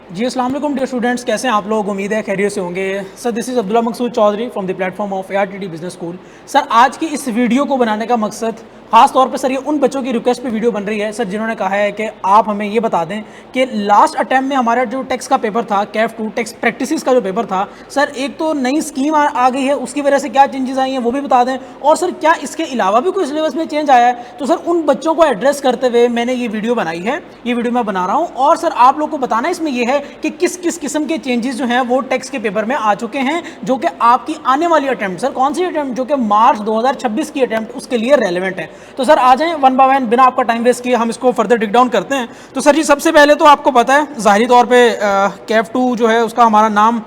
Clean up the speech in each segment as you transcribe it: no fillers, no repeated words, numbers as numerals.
जी अस्सलाम वालेकुम dear students, कैसे हैं आप लोग। उम्मीद है खैरियत से होंगे। Sir this is Abdullah Maqsood Chaudhry from the platform of ARTD business school. Sir आज की इस वीडियो को बनाने का मकसद खास तौर पे सर ये उन बच्चों की रिक्वेस्ट पे वीडियो बन रही है सर जिन्होंने कहा है कि आप हमें ये बता दें कि लास्ट अटैम्प्ट में हमारा जो टैक्स का पेपर था, कैफ 2 टैक्स प्रैक्टिसेस का जो पेपर था सर, एक तो नई स्कीम आ गई है, उसकी वजह से क्या चेंजेस आई हैं वो भी बता दें, और सर क्या इसके अलावा भी कोई सिलेबस में चेंज आया है। तो सर उन बच्चों को एड्रेस करते हुए मैंने ये वीडियो बनाई है, ये वीडियो मैं बना रहा हूँ। और सर आप लोग को बताना इसमें यह है कि किस किस किस्म के चेंजेस जो हैं वो टैक्स के पेपर में आ चुके हैं, जो कि आपकी आने वाली अटैम्प्ट, सर कौन सी अटैम्प्ट, जो कि मार्च 2026 की अटैम्प्ट, उसके लिए रेलेवेंट है। तो सर आ जाएं वन बाय वन, बिना आपका टाइम वेस्ट किए हम इसको फर्दर डिक डाउन करते हैं। तो सर जी सबसे पहले तो आपको पता है ज़ाहिरी तौर पे कैफ 2 जो है उसका हमारा नाम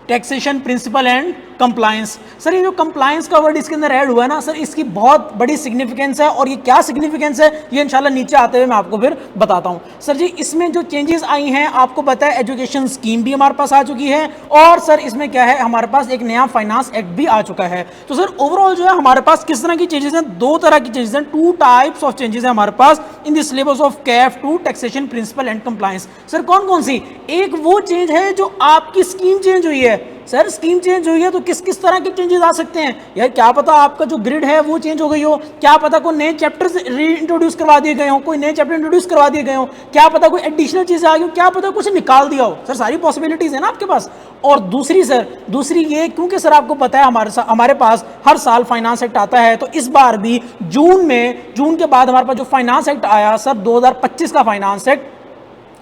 taxation principle and compliance. Sir ये जो कंप्लायंस का वर्ड इसके अंदर ऐड हुआ है ना सर, इसकी बहुत बड़ी सिग्निफिकेंस है, और ये क्या सिग्निफिकेंस है ये इंशाल्लाह नीचे आते हुए मैं आपको फिर बताता हूँ। सर जी इसमें जो चेंजेस आई हैं आपको पता है एजुकेशन स्कीम भी हमारे पास आ चुकी है, और सर इसमें क्या है हमारे पास एक नया फाइनेंस एक्ट भी आ चुका है। तो सर ओवरऑल जो है हमारे पास किस तरह की चेंजेस हैं, दो तरह की चेंजेस हैं, टू टाइप्स ऑफ चेंजेस हैं हमारे पास in the syllabus of CAF 2 taxation principle and compliance. Sir कौन कौन सी, एक वो चेंज है जो आपकी स्कीम चेंज हुई है। सर स्कीम चेंज हुई है तो किस किस तरह के चेंजेस आ सकते हैं यार, क्या पता आपका जो ग्रिड है वो चेंज हो गई हो, क्या पता कोई नए चैप्टर्स री इंट्रोड्यूस करवा दिए गए हो, कोई नए चैप्टर इंट्रोड्यूस करवा दिए गए हो, क्या पता कोई एडिशनल चीजें आ गई हो, क्या पता कुछ निकाल दिया हो। सर सारी पॉसिबिलिटीज है ना आपके पास। और दूसरी ये, क्योंकि सर आपको पता है हमारे पास हर साल फाइनेंस एक्ट आता है, तो इस बार भी जून के बाद हमारे पास जो फाइनेंस एक्ट आया सर 2025 का फाइनेंस एक्ट,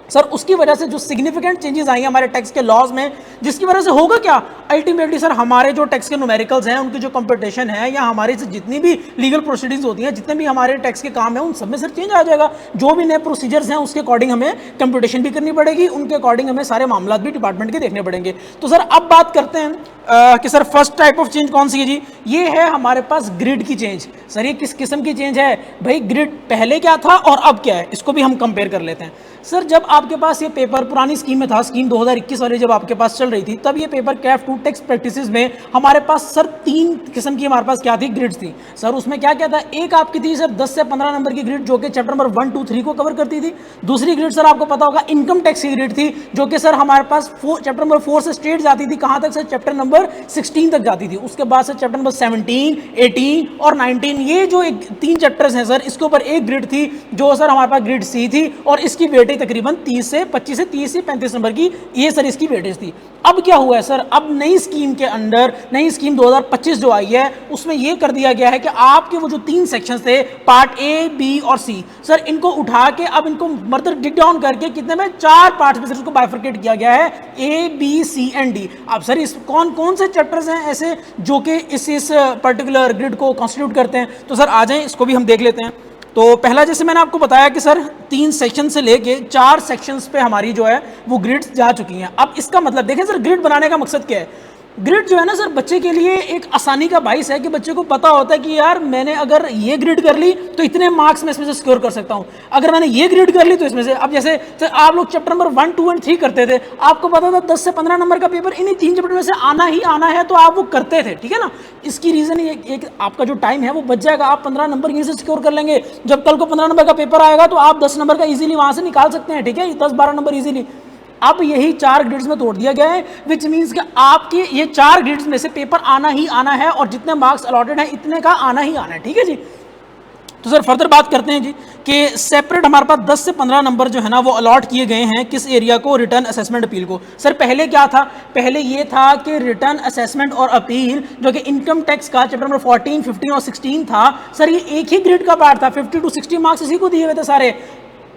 सर उसकी वजह से जो सिग्निफिकेंट चेंजेस आई हैं हमारे टैक्स के लॉज में, जिसकी वजह से होगा क्या अल्टीमेटली सर, हमारे जो टैक्स के न्यूमेरिकल्स हैं उनकी जो कंपटीशन है, या हमारी से जितनी भी लीगल प्रोसीडिंग्स होती हैं, जितने भी हमारे टैक्स के काम हैं, उन सब में सर चेंज आ जाएगा। जो भी नए प्रोसीजर्स हैं उसके अकॉर्डिंग हमें कंपटीशन भी करनी पड़ेगी, उनके अकॉर्डिंग हमें सारे मामला भी डिपार्टमेंट के देखने पड़ेंगे। तो सर अब बात करते हैं कि sir first type of change कौन सी है जी, ये है हमारे पास ग्रिड की चेंज। सर ये किस किस्म की चेंज है भाई, ग्रिड पहले क्या था और अब क्या है, इसको भी हम कंपेयर कर लेते हैं। सर जब आपके पास ये पेपर पुरानी स्कीम में था, स्कीम 2021 वाली जब आपके पास चल रही थी, तब ये पेपर कैफ 2 टैक्स प्रैक्टिसेस में हमारे पास सर 3 किस्म की हमारे पास क्या थी, ग्रिड्स थी। सर उसमें क्या क्या था, एक आपकी थी सर 10 से 15 नंबर की ग्रिड, जो कि चैप्टर नंबर 1, 2, 3 को कवर करती थी। दूसरी ग्रिड सर आपको पता होगा इनकम टैक्स की ग्रिड थी, जो कि सर हमारे पास चैप्टर नंबर 4 से स्ट्रेट जाती थी, कहां तक सर, चैप्टर नंबर 16 तक जाती थी। उसके बाद सर चैप्टर नंबर 17, 18 और 19, ये जो 3 चैप्टर्स हैं सर, इसके ऊपर एक ग्रिड थी जो सर हमारे पास ग्रिड सी थी, और इसकी वेटेज तकरीबन 25 से 30 से 35 नंबर की, ये सर इसकी वेटेज थी। अब क्या हुआ है सर, अब नई स्कीम के अंदर, नई स्कीम 2025 जो आई है, उसमें यह कर दिया गया है कि आपके वो जो 3 सेक्शंस थे, पार्ट ए, बी और सी, सर इनको उठा के अब इनको मर्दर डिक डाउन करके कितने में 4 पार्ट्स में सर इसको बाइफरकेट किया गया है, ए, बी, सी एंड डी। अब सर इस कौन कौन से चैप्टर्स हैं ऐसे जो कि इस पर्टिकुलर ग्रिड को कॉन्स्टिट्यूट करते हैं, तो सर आ जाएं इसको भी हम देख लेते हैं। तो पहला जैसे मैंने आपको बताया कि सर 3 सेक्शन से लेके 4 सेक्शंस पे हमारी जो है वो ग्रिड्स जा चुकी हैं। अब इसका मतलब देखें सर, ग्रिड बनाने का मकसद क्या है। ग्रिड जो है ना सर बच्चे के लिए एक आसानी का बाइस है, कि बच्चे को पता होता है कि यार मैंने अगर ये ग्रिड कर ली तो इतने मार्क्स मैं इसमें से स्कोर कर सकता हूं, अगर मैंने ये ग्रिड कर ली तो इसमें से, अब जैसे आप लोग चैप्टर नंबर 1, 2 एंड 3 करते थे, आपको पता था 10 से 15 नंबर का पेपर इन्हीं 3 चैप्टर में से आना ही आना है, तो आप वो करते थे, ठीक है ना। इसकी रीजन एक आपका जो टाइम है वो बच जाएगा, आप 15 नंबर यहीं से स्कोर कर लेंगे, जब कल को 15 नंबर का पेपर आएगा तो आप 10 नंबर का इजीली वहां से निकाल सकते हैं, ठीक है, 10-12 नंबर इजीली। अब यही 4 ग्रिड्स में तोड़ दिया गया है, विच मीन्स कि आपके ये 4 ग्रिड्स में से पेपर आना ही आना है, और जितने मार्क्स अलॉटेड हैं इतने का आना ही आना है, ठीक है जी। तो सर फर्दर बात करते हैं जी कि सेपरेट हमारे पास 10 से 15 नंबर जो है ना वो अलॉट किए गए हैं किस एरिया को, रिटर्न असेसमेंट अपील को। सर पहले क्या था, पहले ये था कि रिटर्न असेसमेंट और अपील जो कि इनकम टैक्स का चैप्टर नंबर 14, 15 और 16 था, सर ये एक ही ग्रिड का पार्ट था, 50 to 60 मार्क्स इसी को दिए हुए थे सारे।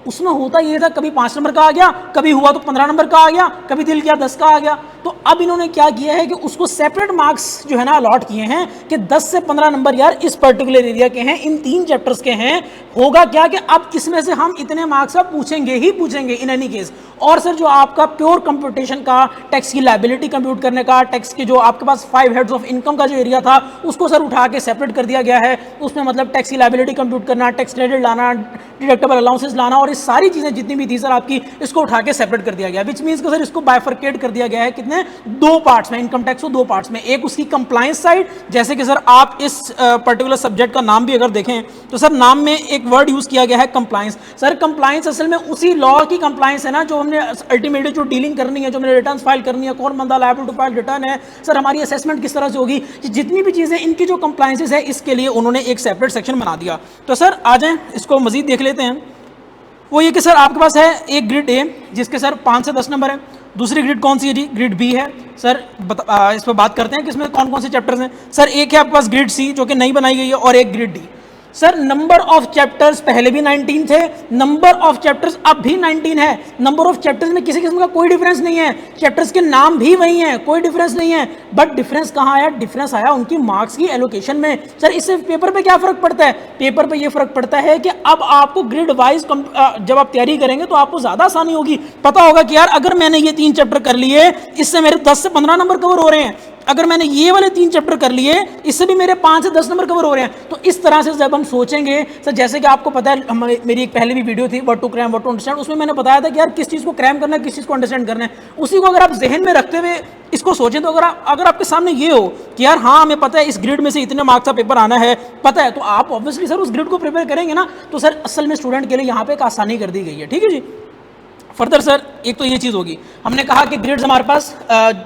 उसमें होता ये था कभी 5 नंबर का आ गया, कभी हुआ तो 15 नंबर का आ गया, कभी दिल किया 10 का आ गया। तो अब इन्होंने क्या किया है कि उसको सेपरेट मार्क्स जो है ना अलॉट किए हैं कि 10 से 15 नंबर यार इस पर्टिकुलर एरिया के हैं, इन 3 चैप्टर्स के हैं। होगा क्या कि अब इसमें से हम इतने मार्क्स अब पूछेंगे ही पूछेंगे इन एनी केस। और सर जो आपका प्योर कंप्यूटेशन का, टैक्स की लायबिलिटी कंप्यूट करने का, टैक्स के जो आपके पास 5 हेड्स ऑफ इनकम का जो एरिया था उसको सर उठा के सेपरेट कर दिया गया है। उसमें मतलब टैक्स की लायबिलिटी कंप्यूट करना, टैक्स क्रेडिट लाना, डिडक्टेबल अलाउंसेस लाना, और ये सारी चीजें जितनी भी थी सर आपकी, इसको उठा के सेपरेट कर दिया गया, विच मीन्स कि सर इसको बाइफरकेट कर दिया गया है कितने कितने, दो पार्ट्स में, इनकम टैक्स को दो पार्ट्स में, एक उसकी कंप्लायंस साइड, जैसे कि सर आप इस पर्टिकुलर सब्जेक्ट का नाम भी अगर देखें तो सर नाम में एक वर्ड यूज किया गया है कंप्लायंस। सर कंप्लायंस असल में उसी लॉ की कंप्लायंस है ना जो हमने अल्टीमेटली जो डीलिंग करनी है, जो हमने रिटर्न फाइल करनी है, कौन बंदा लायबल टू फाइल रिटर्न है, सर हमारी असेसमेंट किस तरह से होगी, जितनी भी चीजें इनकी जो कंप्लायंसेस है इसके लिए उन्होंने एक सेपरेट सेक्शन बना दिया। तो सर आ जाएं इसको मजीद देख लेते हैं। वो ये कि सर आपके पास है एक ग्रिड ए जिसके सर 5 से 10 नंबर है, दूसरी ग्रिड कौन सी है जी, ग्रिड बी है। सर इस पर बात करते हैं कि इसमें कौन कौन से चैप्टर्स हैं। सर एक है आपके पास ग्रिड सी जो कि नई बनाई गई है, और एक grid D. Sir number of chapters पहले भी 19 थे, नंबर ऑफ चैप्टर्स अब भी 19 है। नंबर ऑफ चैप्टर्स में किसी किस्म का कोई डिफरेंस नहीं है, चैप्टर्स के नाम भी वही हैं, कोई डिफरेंस नहीं है। बट डिफरेंस कहाँ आया, डिफरेंस आया उनकी मार्क्स की एलोकेशन में। सर इससे पेपर पे क्या फर्क पड़ता है, पेपर पे ये फर्क पड़ता है कि अब आपको ग्रिड वाइज जब आप तैयारी करेंगे तो आपको ज्यादा आसानी होगी। पता होगा कि यार अगर मैंने ये 3 चैप्टर कर लिए इससे मेरे 10 से 15 नंबर कवर हो रहे हैं, अगर मैंने ये वाले 3 चैप्टर कर लिए इससे भी मेरे 5 से 10 नंबर कवर हो रहे हैं। तो इस तरह से जब हम सोचेंगे सर, जैसे कि आपको पता है मेरी एक पहले भी वीडियो थी what to cram what to understand, उसमें मैंने बताया था कि यार किस चीज़ को क्रैम करना है, किस चीज़ को अंडरस्टैंड करना है। उसी को अगर आप जहन में रखते हुए इसको सोचें तो अगर आपके सामने ये हो कि यार हाँ हमें पता है इस ग्रिड में से इतने मार्क्स का पेपर आना है पता है, तो आप ऑब्वियसली सर उस ग्रिड को प्रिपेयर करेंगे ना। तो सर असल में स्टूडेंट के लिए यहाँ पे एक आसानी कर दी गई है। ठीक है जी। फर्दर सर एक तो ये चीज़ होगी, हमने कहा कि ग्रिड्स हमारे पास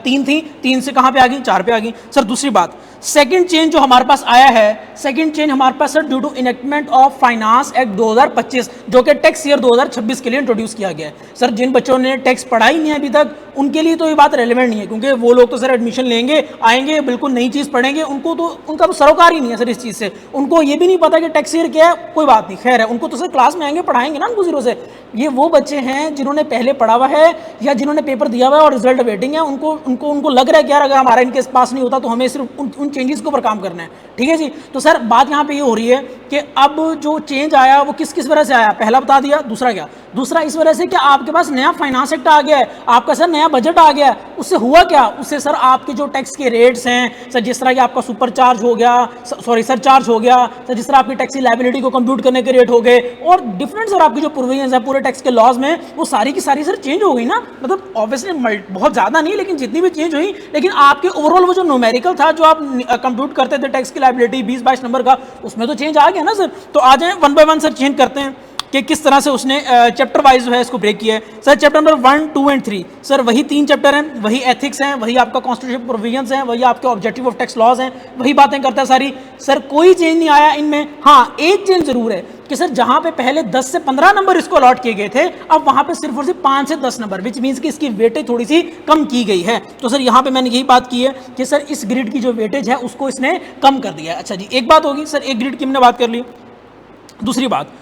3 थी, 3 से कहाँ पे आ गई, 4 पे आ गई। सर दूसरी बात, सेकंड चेंज जो हमारे पास आया है, सेकंड चेंज हमारे पास sir due to enactment of finance act 2025 जो कि टैक्स ईयर 2026 के लिए इंट्रोड्यूस किया गया है। सर जिन बच्चों ने टैक्स पढ़ा ही नहीं है अभी तक उनके लिए तो ये बात रेलिवेंट नहीं है, क्योंकि वो लोग तो सर एडमिशन लेंगे आएंगे बिल्कुल नई चीज़ पढ़ेंगे, उनको तो उनका तो सरोकार ही नहीं है सर इस चीज़ से, उनको ये भी नहीं पता कि टैक्स ईयर क्या है। कोई बात नहीं, खैर है, उनको तो सर क्लास में आएंगे पढ़ाएंगे ना उनको जीरो से। ये वो बच्चे हैं जिन्होंने पहले पढ़ा हुआ है या जिन्होंने पेपर दिया हुआ है और रिजल्ट वेटिंग है, उनको लग रहा है कि यार अगर हमारा इनके पास नहीं होता तो हमें सिर्फ उन चेंजेस के ऊपर काम करना है। ठीक है जी। तो सर बात यहाँ पे ये हो रही है कि अब जो चेंज आया वो किस वजह से आया, पहला बता दिया। दूसरा क्या, दूसरा इस वजह से कि आपके पास नया फाइनेंस एक्ट आ गया है, आपका सर नया बजट आ गया है। उससे हुआ क्या, उससे सर आपके जो टैक्स के रेट्स हैं सर, जिस तरह कि आपका सुपर चार्ज हो गया, सॉरी सर चार्ज हो गया सर, जिस तरह आपकी टैक्स लायबिलिटी को कंप्यूट करने के रेट हो गए, और डिफरेंट सर आपकी जो प्रोविजंस है पूरे टैक्स के लॉज में वो सारी की सारी सर चेंज हो गई ना। मतलब ऑब्वियसली बहुत ज्यादा नहीं लेकिन जितनी भी चेंज हुई, लेकिन आपके ओवरऑल वो जो न्यूमेरिकल था जो आप कंप्यूट करते थे टैक्स की लायबिलिटी 20-22 नंबर का, उसमें तो चेंज आ गया ना सर। तो आ जाए 1 बाय 1 सर चेंज करते हैं कि किस तरह से उसने चैप्टर वाइज जो है इसको ब्रेक किया है। Sir chapter number 1, 2 and 3 sir वही 3 चैप्टर हैं, वही एथिक्स हैं, वही आपका कॉन्स्टिट्यूशन प्रोविजंस हैं, वही आपके ऑब्जेक्टिव ऑफ टैक्स लॉज हैं, वही बातें करता है सारी। सर कोई चेंज नहीं आया इनमें। हाँ एक चेंज जरूर है कि सर जहां पे पहले 10 से 15 नंबर इसको अलॉट किए गए थे, अब वहां पे सिर्फ और सिर्फ 5 से 10 नंबर, विच मींस कि इसकी वेटेज थोड़ी सी कम की गई है। तो सर यहां पे मैंने यही बात की है कि सर इस ग्रिड की जो वेटेज है उसको इसने कम कर दिया है। अच्छा जी, एक बात होगी सर, एक ग्रिड की हमने बात कर ली। दूसरी बात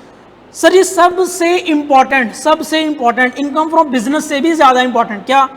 सर, ये सबसे इंपॉर्टेंट इनकम फ्रॉम बिजनेस से भी ज्यादा इंपॉर्टेंट क्या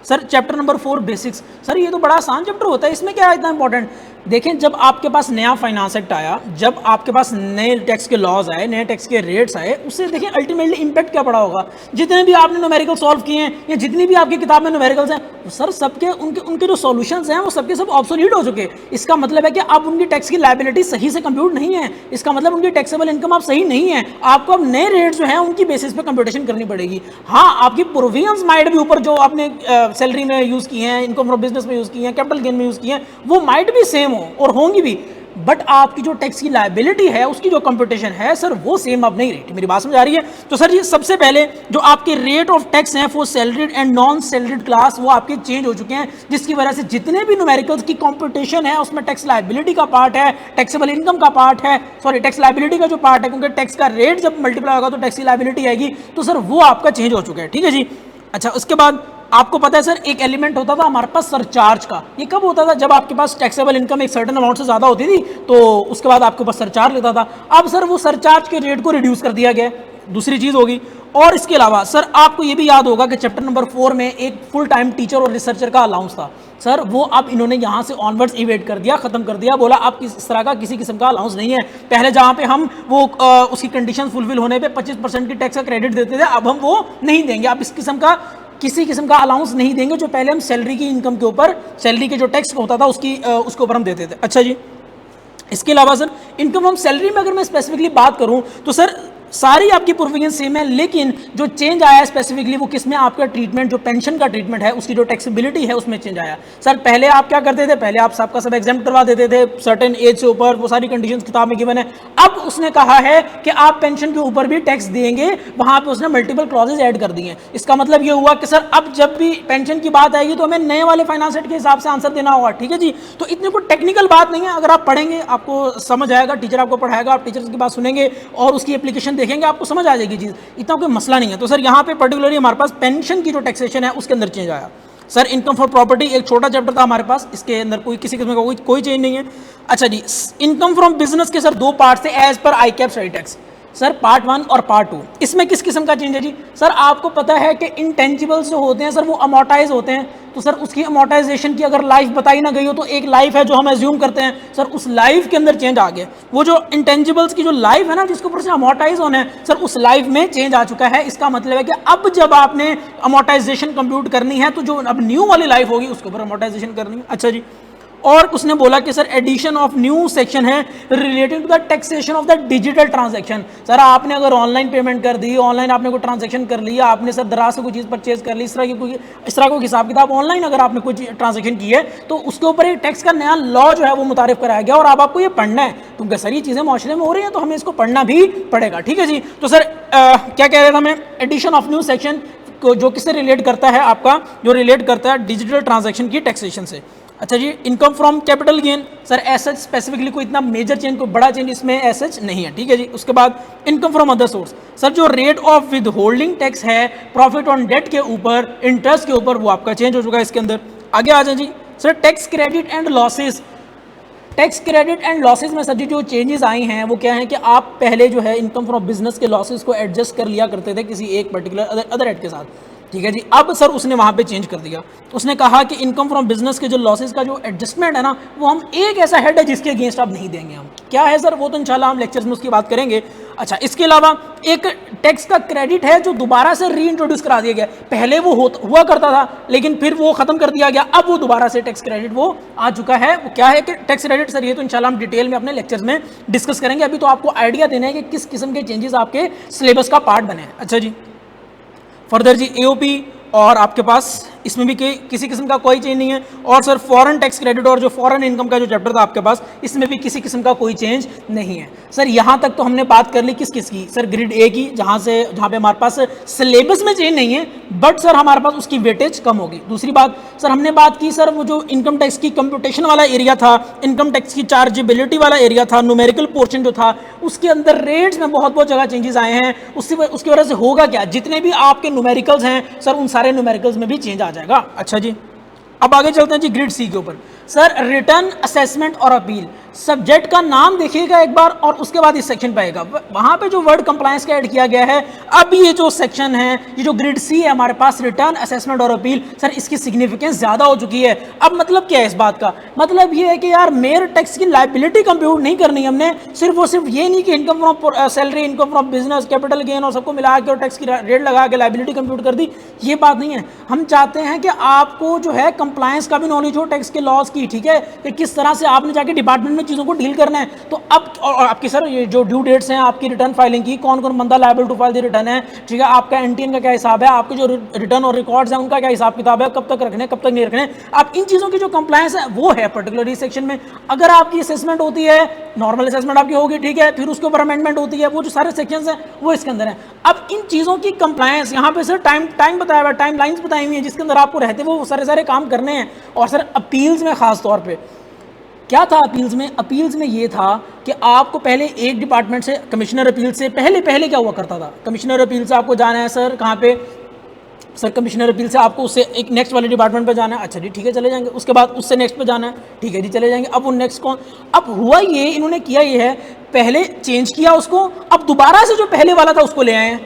sir, chapter number 4 basics. Sir ये तो बड़ा आसान चैप्टर होता है, इसमें क्या है इतना इंपॉर्टेंट। देखें जब आपके पास नया फाइनेंस एक्ट आया, जब आपके पास नए टैक्स के लॉज आए, नए टैक्स के रेट्स आए, उससे देखें अल्टीमेटली इंपैक्ट क्या पड़ा होगा। जितने भी आपने न्यूमेरिकल सॉल्व किए हैं या जितनी भी आपकी किताब में न्यूमेरिकल्स हैं सर, सबके उनके जो सॉल्यूशंस हैं वो सबके सब ऑब्सोल्यूट हो चुके। इसका मतलब है कि अब उनकी टैक्स की लायबिलिटी सही से कंप्यूट नहीं है, इसका मतलब उनकी टैक्सेबल इनकम अब सही नहीं है। आपको अब नए रेट जो है उनकी बेसिस पे कंप्यूटेशन करनी पड़ेगी। हाँ आपकी प्रोविजंस माइट भी ऊपर जो आपने सैलरी में यूज की हैं, इनकम फ्रॉम बिजनेस में यूज की हैं, कैपिटल गेन में यूज की हैं, वो माइट भी सेम हो और होंगी भी, बट आपकी जो टैक्स की लायबिलिटी है उसकी जो कंप्यूटेशन है सर वो सेम अब नहीं रही। मेरी बात समझ आ रही है। तो सर ये सबसे पहले जो आपके रेट ऑफ टैक्स हैं for salaried and non salaried class वो आपके चेंज हो चुके हैं, जिसकी वजह से जितने भी न्यूमेरिकल्स की कंप्यूटेशन है उसमें टैक्स लायबिलिटी का पार्ट है, टैक्सेबल इनकम का पार्ट है, सॉरी टैक्स लायबिलिटी का जो पार्ट है, क्योंकि टैक्स का रेट जब मल्टीप्लाई होगा तो टैक्स की लायबिलिटी आएगी, तो सर वो आपका चेंज हो चुका है। ठीक है जी। अच्छा उसके बाद आपको पता है सर एक एलिमेंट होता था हमारे पास सरचार्ज का। ये कब होता था, जब आपके पास टैक्सेबल इनकम एक सर्टेन अमाउंट से ज्यादा होती थी तो उसके बाद आपके पास सरचार्ज लेता था। अब सर वो सरचार्ज के रेट को रिड्यूस कर दिया गया, दूसरी चीज होगी। और इसके अलावा सर आपको ये भी याद होगा कि चैप्टर नंबर 4 में एक फुल टाइम टीचर और रिसर्चर का अलाउंस था सर, वो अब इन्होंने यहाँ से ऑनवर्ड्स इवेट कर दिया, खत्म कर दिया, बोला अब इस तरह का किसी किस्म का अलाउंस नहीं है। पहले जहाँ पे हम वो उसकी कंडीशन फुलफिल होने पे 25% की टैक्स का क्रेडिट देते थे, अब हम वो नहीं देंगे, अब इस किस्म का किसी किस्म का अलाउंस नहीं देंगे जो पहले हम सैलरी की इनकम के ऊपर, सैलरी के जो टैक्स होता था उसके ऊपर हम देते थे। अच्छा जी, इसके अलावा सर इनकम फ्रॉम सैलरी में अगर मैं स्पेसिफिकली बात करूं तो सर सारी आपकी प्रोविजन सेम है, लेकिन जो चेंज आया स्पेसिफिकली वो किसमें, आपका ट्रीटमेंट जो पेंशन का ट्रीटमेंट है उसकी जो टैक्सेबिलिटी है उसमें चेंज आया। सर पहले आप क्या करते थे, पहले आप सबका सब एग्जाम करवा देते थे सर्टेन एज से ऊपर, वो सारी कंडीशंस किताब में गिवन है। अब उसने कहा है कि आप पेंशन के ऊपर भी टैक्स देंगे, वहां पे उसने मल्टीपल क्लॉजेज ऐड कर दिए हैं। इसका मतलब ये हुआ कि सर अब जब भी पेंशन की बात आएगी तो हमें नए वाले फाइनेंस एक्ट के हिसाब से आंसर देना होगा, ठीक है जी। तो इतनी कोई टेक्निकल बात नहीं है, अगर आप पढ़ेंगे आपको समझ आएगा, टीचर आपको पढ़ाएगा, आप टीचर की बात सुनेंगे और उसकी एप्लीकेशन देखेंगे, आपको समझ आ जाएगी चीज, इतना कोई मसला नहीं है। तो सर यहाँ पे पर्टिकुलरली हमारे पास पेंशन की जो टैक्सेशन है उसके अंदर चेंज आया। सर इनकम फॉर प्रॉपर्टी एक छोटा चैप्टर था हमारे पास, इसके अंदर कोई किसी किस्म का कोई चेंज नहीं है। अच्छा जी, इनकम फ्रॉम बिजनेस के सर दो पार्ट थे as per I cap study text, sir part 1 और पार्ट 2। इसमें किस किस्म का चेंज है जी, सर आपको पता है कि इंटेंजिबल्स जो होते हैं सर वो अमोर्टाइज होते हैं, तो सर उसकी अमोर्टाइजेशन की अगर लाइफ बताई ना गई हो तो एक लाइफ है जो हम एज्यूम करते हैं, सर उस लाइफ के अंदर चेंज आ गया। वो जो इंटेंजिबल्स की जो लाइफ है ना जिसके ऊपर से अमोर्टाइज होना है, सर उस लाइफ में चेंज आ चुका है। इसका मतलब है कि अब जब आपने अमोर्टाइजेशन कंप्यूट करनी है तो जो अब न्यू वाली लाइफ होगी उसके ऊपर अमोर्टाइजेशन करनी है। अच्छा जी, और उसने बोला कि sir addition of new section है related to the taxation of the digital transaction. Sir आपने अगर ऑनलाइन पेमेंट कर दी, ऑनलाइन आपने कोई ट्रांजैक्शन कर लिया, आपने सर दराज से कोई चीज़ परचेज कर ली, इस तरह का हिसाब किताब ऑनलाइन अगर आपने कोई ट्रांजैक्शन की है तो उसके ऊपर एक टैक्स का नया लॉ जो है वो मुतारिफ कराया गया और अब आपको ये पढ़ना है, क्योंकि सर ये चीज़ें माशरे में हो रही हैं तो हमें इसको पढ़ना भी पड़ेगा, ठीक है जी। तो सर क्या कह रहे थे हमें, एडिशन ऑफ न्यू सेक्शन जो किससे रिलेट करता है, आपका जो रिलेट करता है डिजिटल ट्रांजैक्शन की टैक्सेशन से। अच्छा जी, income from capital gain, sir एसएच स्पेसिफिकली कोई इतना मेजर चेंज, कोई बड़ा चेंज इसमें एसएच नहीं है, ठीक है जी। उसके बाद income from other source, sir जो rate of withholding tax है प्रॉफिट ऑन डेट के ऊपर, इंटरेस्ट के ऊपर, वो आपका चेंज हो चुका है इसके अंदर। आगे आ जाए जी, sir tax credit and losses, tax credit and losses में सर जी जो चेंजेस आई हैं वो क्या है कि आप पहले जो है इनकम फ्रॉम बिजनेस के लॉसेज को एडजस्ट कर लिया करते थे किसी एक पर्टिकुलर अदर हेड के साथ, ठीक है जी। अब सर उसने वहाँ पे चेंज कर दिया, उसने कहा कि इनकम फ्रॉम बिजनेस के जो लॉसेज का जो एडजस्टमेंट है ना वो हम एक ऐसा हेड है जिसके अगेंस्ट आप नहीं देंगे। हम क्या है सर वो तो इंशाल्लाह हम लेक्चर्स में उसकी बात करेंगे। अच्छा, इसके अलावा एक टैक्स का क्रेडिट है जो दोबारा से री इंट्रोड्यूस करा दिया गया, पहले वो हुआ करता था लेकिन फिर वो खत्म कर दिया गया, अब वो दोबारा से टैक्स क्रेडिट वो आ चुका है। वो क्या है कि टैक्स क्रेडिट सर ये तो इंशाल्लाह हम डिटेल में अपने लेक्चर्स में डिस्कस करेंगे, अभी तो आपको आइडिया देना है कि किस किस्म के चेंजेस आपके सिलेबस का पार्ट बने हैं। अच्छा जी, फर्दर जी एओपी और आपके पास इसमें भी किसी किस्म का कोई चेंज नहीं है। और सर फॉरेन टैक्स क्रेडिट और जो फॉरेन इनकम का जो चैप्टर था आपके पास, इसमें भी किसी किस्म का कोई चेंज नहीं है। सर यहाँ तक तो हमने बात कर ली किस किस की, सर ग्रिड ए की, जहाँ पे हमारे पास सिलेबस में चेंज नहीं है बट सर हमारे पास उसकी वेटेज कम होगी। दूसरी बात सर हमने बात की सर वो जो इनकम टैक्स की कंप्यूटेशन वाला एरिया था, इनकम टैक्स की चार्जेबिलिटी वाला एरिया था, न्यूमेरिकल पोर्शन जो था उसके अंदर रेट्स में बहुत जगह चेंजेस आए हैं। उसकी वजह से होगा क्या, जितने भी आपके न्यूमेरिकल्स हैं सर उन सारे न्यूमेरिकल्स में भी चेंज आ जाएगा। अच्छा जी, अब आगे चलते हैं जी ग्रिड सी के ऊपर। सर रिटर्न असेसमेंट और अपील, सब्जेक्ट का नाम देखिएगा एक बार और उसके बाद इस सेक्शन पे आएगा, वहां पे जो वर्ड कंप्लायंस का ऐड किया गया है। अब ये जो सेक्शन है, ये जो ग्रिड सी है हमारे पास, रिटर्न असेसमेंट और अपील, सर इसकी सिग्निफिकेंस ज्यादा हो चुकी है। अब मतलब क्या है इस बात का, मतलब ये है कि यार मेयर टैक्स की लायबिलिटी कंप्यूट नहीं करनी हमने, सिर्फ ये नहीं कि income from salary, income from business, capital gain और सबको मिला के और टैक्स की रेट लगा के लायबिलिटी कंप्यूट कर दी, ये बात नहीं है। हम चाहते हैं कि आपको जो है कंप्लायंस का भी नॉलेज हो टैक्स के लॉज की, ठीक है, कि किस तरह से आपने जाके डिपार्टमेंट में चीज़ों को डील करना है। तो अब और आपकी सर ये जो ड्यू डेट्स हैं आपकी रिटर्न फाइलिंग की, कौन कौन बंदा liable to file the return है, ठीक है, आपका एनटीएन का क्या हिसाब है, आपके जो रिटर्न और रिकॉर्ड्स हैं उनका क्या हिसाब किताब है, कब तक रखने कब तक नहीं रखने, आप इन चीज़ों की जो कंप्लायंस है वो है पर्टिकुलर सेक्शन में। अगर आपकी असेसमेंट होती है, नॉर्मल असेसमेंट आपकी होगी, ठीक है, फिर उसके ऊपर अमेंडमेंट होती है, वो जो सारे सेक्शंस हैं वो इसके अंदर है। अब इन चीज़ों की कंप्लायंस यहाँ पे सर टाइम बताया हुआ है, टाइम लाइन्स बताई हुई है जिसके अंदर आपको रहते वो सारे काम करने हैं। और सर अपील्स में खास तौर पे क्या था, अपील्स में ये था कि आपको पहले एक डिपार्टमेंट से, कमिश्नर अपील से पहले क्या हुआ करता था, कमिश्नर अपील से आपको जाना है सर कहाँ पे, सर कमिश्नर अपील से आपको उससे एक नेक्स्ट वाले डिपार्टमेंट पे जाना है, अच्छा जी ठीक है चले जाएंगे, उसके बाद उससे नेक्स्ट पे जाना है, ठीक है जी चले जाएंगे। अब वो नेक्स्ट कौन, अब हुआ ये इन्होंने किया ये है, पहले चेंज किया उसको, अब दोबारा से जो पहले वाला था उसको ले आए हैं।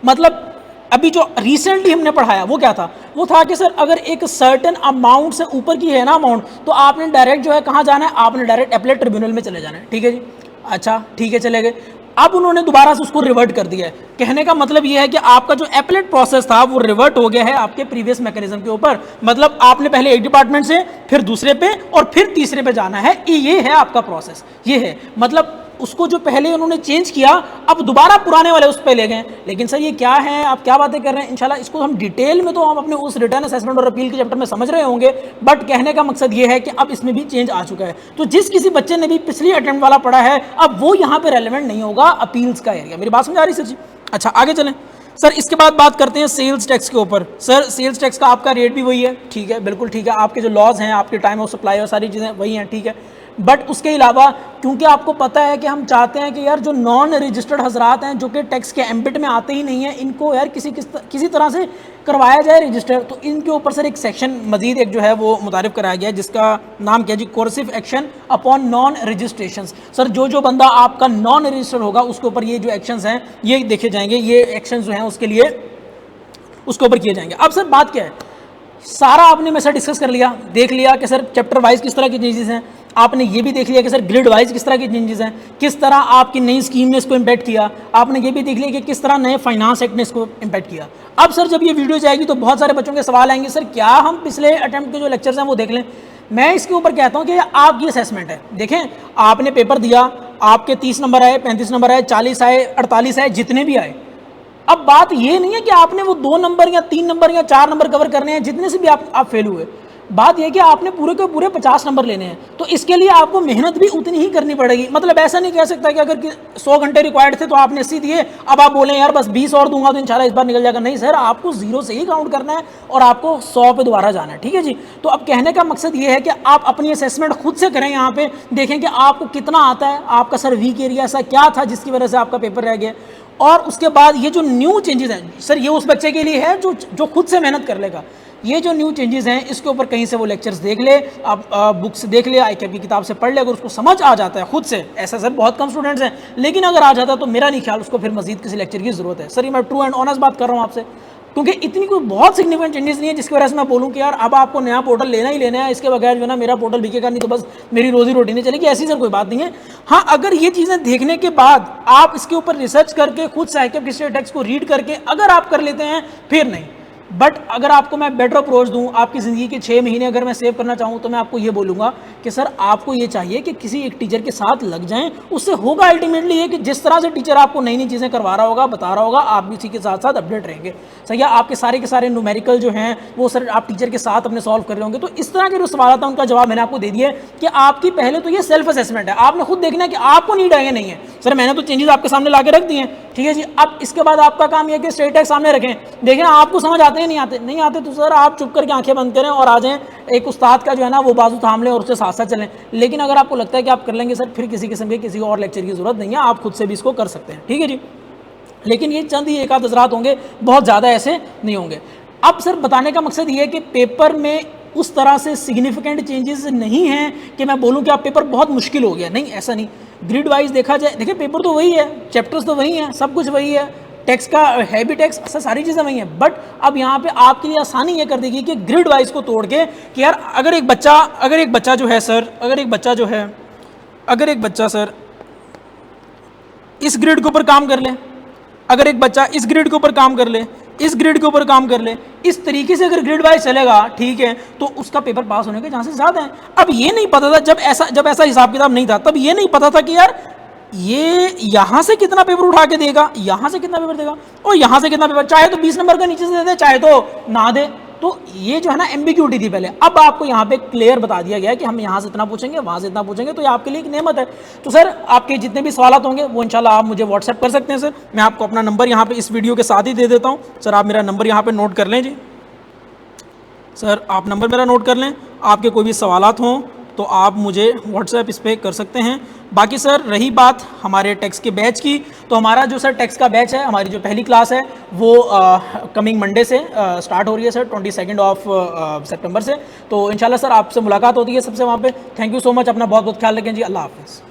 मतलब अभी जो रिसेंटली हमने पढ़ाया वो क्या था, वो था कि सर अगर एक सर्टेन अमाउंट से ऊपर की है ना अमाउंट, तो आपने डायरेक्ट जो है कहाँ जाना है, आपने डायरेक्ट एपलेट ट्रिब्यूनल में चले जाना है, ठीक है जी, अच्छा ठीक है चले गए। अब उन्होंने दोबारा से उसको रिवर्ट कर दिया है। कहने का मतलब यह है कि आपका जो एपलेट प्रोसेस था वो रिवर्ट हो गया है आपके प्रीवियस मैकेनिज्म के ऊपर। मतलब आपने पहले एक डिपार्टमेंट से फिर दूसरे पे और फिर तीसरे पे जाना है, ये है आपका प्रोसेस, ये है। मतलब उसको जो पहले उन्होंने चेंज किया अब दोबारा पुराने वाले उस पे ले गए। लेकिन सर ये क्या है, आप क्या बातें कर रहे हैं, इंशाल्लाह इसको हम डिटेल में तो हम अपने उस रिटर्न असेसमेंट और अपील के चैप्टर में समझ रहे होंगे, बट कहने का मकसद ये है कि अब इसमें भी चेंज आ चुका है। तो जिस किसी बच्चे ने भी पिछली अटेम्प्ट वाला पढ़ा है अब वो यहाँ पे रेलिवेंट नहीं होगा अपील्स का एरिया। मेरी बात समझ आ रही सर जी? अच्छा आगे चलें सर, इसके बाद बात करते हैं सेल्स टैक्स के ऊपर। सर सेल्स टैक्स का आपका रेट भी वही है, ठीक है, बिल्कुल ठीक है, आपके जो लॉज हैं, आपके टाइम ऑफ सप्लाई और सारी चीज़ें वही हैं, ठीक है। बट उसके अलावा क्योंकि आपको पता है कि हम चाहते हैं कि यार जो नॉन रजिस्टर्ड हजरात हैं जो कि टैक्स के एम्बिट में आते ही नहीं है, इनको यार किसी तरह से करवाया जाए रजिस्टर, तो इनके ऊपर सर एक सेक्शन मजीद एक जो है वो मुतारिफ कराया गया है जिसका नाम क्या जी, coercive action upon non registration. Sir जो बंदा आपका नॉन रजिस्टर्ड होगा उसके ऊपर ये जो एक्शंस हैं ये देखे जाएंगे, ये एक्शन जो हैं उसके लिए उसके ऊपर किए जाएंगे। अब सर बात क्या है, सारा आपने में सर डिस्कस कर लिया, देख लिया कि सर चैप्टर वाइज किस तरह की चेंजेस हैं, आपने ये भी देख लिया कि सर ग्रिड वाइज किस तरह की चेंजेस हैं, किस तरह आपकी नई स्कीम ने इसको इम्पैक्ट किया, आपने ये भी देख लिया कि किस तरह नए फाइनेंस एक्ट ने इसको इम्पैक्ट किया। अब सर जब ये वीडियो जाएगी तो बहुत सारे बच्चों के सवाल आएंगे, सर क्या हम पिछले अटेम्प्ट के जो लेक्चर्स हैं वो देख लें। मैं इसके ऊपर कहता हूँ कि आपकी असेसमेंट है, देखें आपने पेपर दिया, आपके 30 नंबर आए, 35 नंबर आए, 40 आए, 48 आए, जितने भी आए, अब बात ये नहीं है कि आपने वो 2 नंबर या 3 नंबर या 4 नंबर कवर करने हैं, जितने से भी आप फेल हुए, बात यह है कि आपने पूरे के पूरे 50 नंबर लेने हैं, तो इसके लिए आपको मेहनत भी उतनी ही करनी पड़ेगी। मतलब ऐसा नहीं कह सकता कि अगर 100 घंटे रिक्वायर्ड थे तो आपने 80 दिए, अब आप बोलें यार बस 20 और दूंगा तो इंशाल्लाह इस बार निकल जाएगा। नहीं सर, आपको 0 से ही काउंट करना है और आपको 100 पे दोबारा जाना है, ठीक है जी। तो अब कहने का मकसद ये है कि आप अपनी असेसमेंट खुद से करें, यहाँ पे देखें कि आपको कितना आता है, आपका सर वीक एरिया ऐसा क्या था जिसकी वजह से आपका पेपर रह गया, और उसके बाद ये जो न्यू चेंजेस हैं सर ये उस बच्चे के लिए है जो खुद से मेहनत कर लेगा। ये जो न्यू चेंजेस हैं इसके ऊपर कहीं से वो लेक्चर्स देख ले, आप बुक्स देख ले, ICAP की किताब से पढ़ ले, अगर उसको समझ आ जाता है खुद से, ऐसा सर बहुत कम स्टूडेंट्स हैं, लेकिन अगर आ जाता है तो मेरा नहीं ख्याल उसको फिर मजीद किसी लेक्चर की ज़रूरत है। सर ये मैं ट्रू एंड ऑनेस्ट बात कर रहा हूँ आपसे, क्योंकि इतनी कोई बहुत सिग्निफिकेंट चेंजेस नहीं है जिसकी वजह से मैं बोलूँ कि यार अब आपको नया पोर्टल लेना ही लेना है, इसके बगैर जो है ना मेरा पोर्टल बिकेगा नहीं तो बस मेरी रोजी रोटी नहीं चलेगी, ऐसी सर कोई बात नहीं है। हाँ, अगर ये चीज़ें देखने के बाद आप इसके ऊपर रिसर्च करके खुद से ICAP के स्टेट टैक्स को रीड करके अगर आप कर लेते हैं फिर नहीं, बट अगर आपको मैं बेटर अप्रोच दूं, आपकी ज़िंदगी के 6 महीने अगर मैं सेव करना चाहूं तो मैं आपको ये बोलूँगा कि सर आपको ये चाहिए कि किसी एक टीचर के साथ लग जाएं, उससे होगा अल्टीमेटली ये कि जिस तरह से टीचर आपको नई नई चीज़ें करवा रहा होगा, बता रहा होगा, आप भी इसी के साथ साथ अपडेट रहेंगे। सही है, आपके सारे के सारे न्यूमेरिकल जो हैं वो सर आप टीचर के साथ अपने सॉल्व कर रहे होंगे। तो इस तरह के जो सवाल था उनका जवाब मैंने आपको दे दिया कि आपकी पहले तो ये सेल्फ असेसमेंट है, आपने खुद देखना है कि आपको नीड है या नहीं है। सर मैंने तो चेंजेस आपके सामने ला के रख दिए हैं, ठीक है जी। अब इसके बाद आपका काम यह कि स्टेट टैक्स सामने रखें, देखें आपको समझ आते हैं नहीं आते तो सर आप चुप करके आंखें बंद करें और आ जाएं, एक उस्ताद का जो है ना वो बाजू थाम लें और उससे साथ साथ चलें। लेकिन अगर आपको लगता है कि आप कर लेंगे सर, फिर किसी किस्म के किसी और लेक्चर की जरूरत नहीं है, आप खुद से भी इसको कर सकते हैं, ठीक है जी। लेकिन ये चंद ही एक आध हज़रात होंगे, बहुत ज़्यादा ऐसे नहीं होंगे। अब सर बताने का मकसद ये है कि पेपर में उस तरह से सिग्निफिकेंट चेंजेस नहीं हैं कि मैं बोलूँ कि आप पेपर बहुत मुश्किल हो गया, नहीं ऐसा नहीं। ग्रिड वाइज देखा जाए, देखिए पेपर तो वही है, चैप्टर्स तो वही हैं, सब कुछ वही है, टैक्स का हैवी टैक्स सारी चीज़ें वही हैं, बट अब यहाँ पे आपके लिए आसानी ये कर देगी कि ग्रिड वाइज को तोड़ के कि यार अगर एक बच्चा जो है सर, अगर एक बच्चा सर इस ग्रिड के ऊपर काम कर ले, अगर एक बच्चा इस ग्रिड के ऊपर काम कर ले, इस ग्रिड के ऊपर काम कर ले, इस तरीके से अगर ग्रिड वाइज चलेगा, ठीक है, तो उसका पेपर पास होने के चांसेस ज़्यादा हैं। अब ये नहीं पता था जब ऐसा हिसाब किताब नहीं था, तब ये नहीं पता था कि यार ये यहाँ से कितना पेपर उठा के देगा, यहाँ से कितना पेपर देगा और यहाँ से कितना पेपर, चाहे तो 20 नंबर का नीचे से दे दे, चाहे तो ना दे। तो ये जो है ना एम्बिग्यूटी थी पहले, अब आपको यहाँ पे क्लियर बता दिया गया है कि हम यहाँ से इतना पूछेंगे, वहाँ से इतना पूछेंगे, तो ये आपके लिए एक नेमत है। तो सर आपके जितने भी सवाल होंगे वो इंशाल्लाह आप मुझे व्हाट्सएप कर सकते हैं। सर मैं आपको अपना नंबर यहाँ पे इस वीडियो के साथ ही दे देता हूँ। सर आप मेरा नंबर यहाँ पर नोट कर लें जी। सर आप नंबर मेरा नोट कर लें, आपके कोई भी सवालात हों तो आप मुझे व्हाट्सएप इस पर कर सकते हैं। बाकी सर रही बात हमारे टैक्स के बैच की, तो हमारा जो सर टैक्स का बैच है, हमारी जो पहली क्लास है वो कमिंग मंडे से स्टार्ट हो रही है सर, 22 सितंबर से। तो इंशाल्लाह सर आपसे मुलाकात होती है सबसे वहाँ पे। थैंक यू सो मच, अपना बहुत बहुत ख्याल रखें जी। अल्लाह हाफ़िज़।